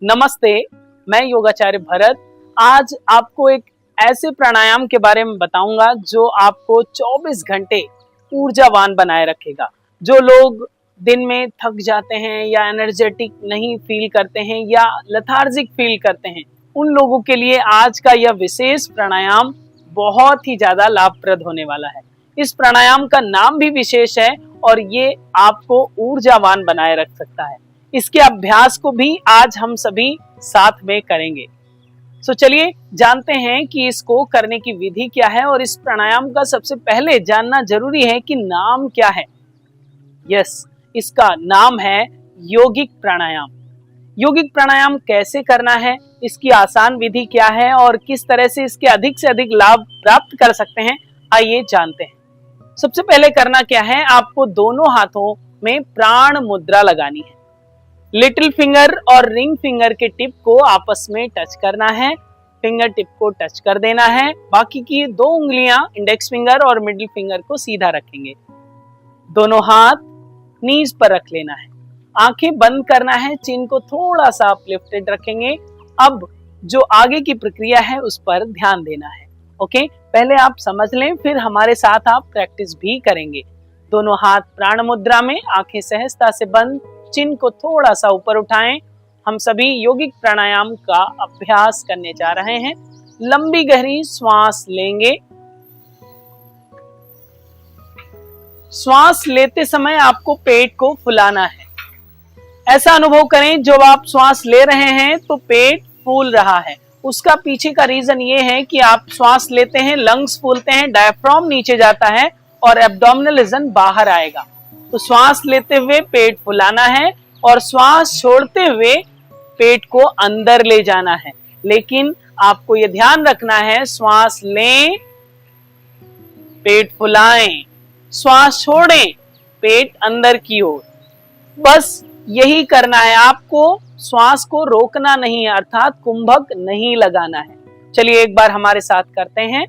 नमस्ते, मैं योगाचार्य भरत। आज आपको एक ऐसे प्राणायाम के बारे में बताऊंगा जो आपको 24 घंटे ऊर्जावान बनाए रखेगा। जो लोग दिन में थक जाते हैं या एनर्जेटिक नहीं फील करते हैं या लेथार्जिक फील करते हैं, उन लोगों के लिए आज का यह विशेष प्राणायाम बहुत ही ज्यादा लाभप्रद होने वाला है। इस प्राणायाम का नाम भी विशेष है और ये आपको ऊर्जावान बनाए रख सकता है। इसके अभ्यास को भी आज हम सभी साथ में करेंगे। चलिए जानते हैं कि इसको करने की विधि क्या है। और इस प्राणायाम का सबसे पहले जानना जरूरी है कि नाम क्या है। इसका नाम है योगिक प्राणायाम। योगिक प्राणायाम कैसे करना है, इसकी आसान विधि क्या है और किस तरह से इसके अधिक से अधिक लाभ प्राप्त कर सकते हैं, आइए जानते हैं। सबसे पहले करना क्या है, आपको दोनों हाथों में प्राण मुद्रा लगानी है। लिटिल फिंगर और रिंग फिंगर के टिप को आपस में टच करना है। फिंगर टिप को टच कर देना है। बाकी की दो उंगलियां इंडेक्स फिंगर और मिडिल फिंगर को सीधा रखेंगे। दोनों हाथ नीज पर रख लेना है। आंखें बंद करना है। चिन को थोड़ा सा अपलिफ्टेड रखेंगे। अब जो आगे की प्रक्रिया है उस पर ध्यान देना है। ओके, पहले आप समझ लें, फिर हमारे साथ आप प्रैक्टिस भी करेंगे। दोनों हाथ प्राण मुद्रा में, आंखें सहजता से बंद, चिन को थोड़ा सा ऊपर उठाएं। हम सभी योगिक प्राणायाम का अभ्यास करने जा रहे हैं। लंबी गहरी श्वास लेंगे। श्वास लेते समय आपको पेट को फुलाना है। ऐसा अनुभव करें जब आप श्वास ले रहे हैं तो पेट फूल रहा है। उसका पीछे का रीजन ये है कि आप श्वास लेते हैं, लंग्स फूलते हैं, डायफ्राम नीचे जाता है और एब्डोमिनल रीजन बाहर आएगा। तो श्वास लेते हुए पेट फुलाना है और श्वास छोड़ते हुए पेट को अंदर ले जाना है। लेकिन आपको यह ध्यान रखना है, श्वास लें, पेट फुलाएं, श्वास छोड़ें, पेट अंदर की ओर। बस यही करना है आपको, श्वास को रोकना नहीं है, अर्थात कुंभक नहीं लगाना है। चलिए एक बार हमारे साथ करते हैं।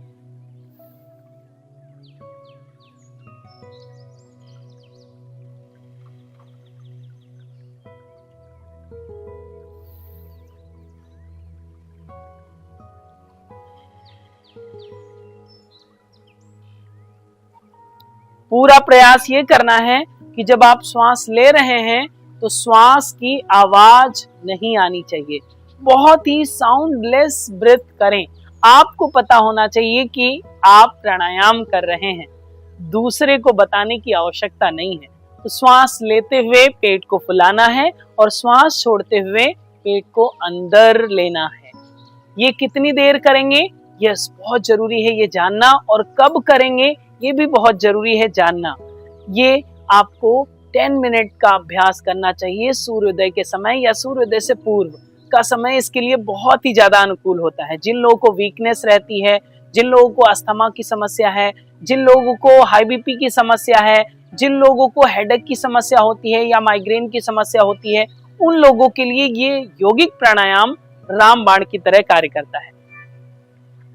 पूरा प्रयास ये करना है कि जब आप श्वास ले रहे हैं तो श्वास की आवाज नहीं आनी चाहिए। बहुत ही साउंडलेस ब्रीथ करें। आपको पता होना चाहिए कि आप प्राणायाम कर रहे हैं, दूसरे को बताने की आवश्यकता नहीं है। तो श्वास लेते हुए पेट को फुलाना है और श्वास छोड़ते हुए पेट को अंदर लेना है। ये कितनी देर करेंगे, बहुत जरूरी है ये जानना, और कब करेंगे ये भी बहुत जरूरी है जानना। ये आपको 10 मिनट का अभ्यास करना चाहिए। सूर्योदय के समय या सूर्योदय से पूर्व का समय इसके लिए बहुत ही ज्यादा अनुकूल होता है। जिन लोगों को वीकनेस रहती है, जिन लोगों को अस्थमा की समस्या है, जिन लोगों को हाई बीपी की समस्या है, जिन लोगों को हेडेक की समस्या होती है या माइग्रेन की समस्या होती है, उन लोगों के लिए ये योगिक प्राणायाम रामबाण की तरह कार्य करता है।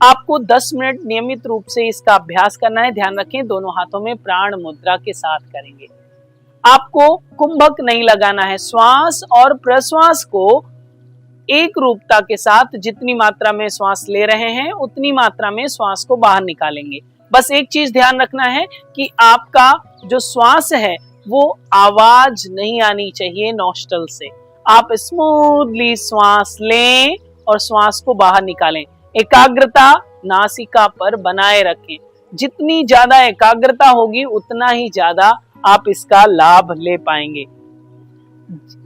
आपको 10 मिनट नियमित रूप से इसका अभ्यास करना है। ध्यान रखें, दोनों हाथों में प्राण मुद्रा के साथ करेंगे। आपको कुंभक नहीं लगाना है। श्वास और प्रश्वास को एक रूपता के साथ जितनी मात्रा में श्वास ले रहे हैं उतनी मात्रा में श्वास को बाहर निकालेंगे। बस एक चीज ध्यान रखना है कि आपका जो श्वास है वो आवाज नहीं आनी चाहिए नॉस्ट्रल से। आप स्मूथली श्वास लें और श्वास को बाहर निकालें। एकाग्रता नासिका पर बनाए रखें। जितनी ज्यादा एकाग्रता होगी उतना ही ज्यादा आप इसका लाभ ले पाएंगे।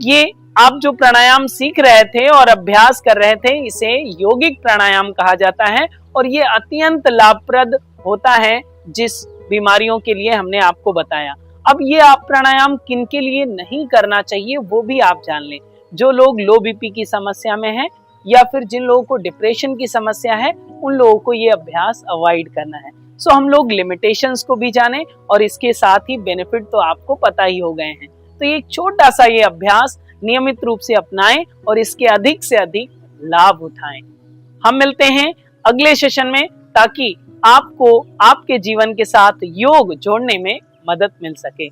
ये आप जो प्राणायाम सीख रहे थे और अभ्यास कर रहे थे, इसे योगिक प्राणायाम कहा जाता है और ये अत्यंत लाभप्रद होता है जिस बीमारियों के लिए हमने आपको बताया। अब ये आप प्राणायाम किन के लिए नहीं करना चाहिए वो भी आप जान लें। जो लोग लो बीपी की समस्या में हैं या फिर जिन लोगों को डिप्रेशन की समस्या है, उन लोगों को ये अभ्यास अवॉइड करना है। हम लोग लिमिटेशंस को भी जाने और इसके साथ ही बेनिफिट तो आपको पता ही हो गए हैं। तो ये एक छोटा सा ये अभ्यास नियमित रूप से अपनाएं और इसके अधिक से अधिक लाभ उठाएं। हम मिलते हैं अगले सेशन में ताकि आपको आपके जीवन के साथ योग जोड़ने में मदद मिल सके।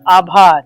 आभार।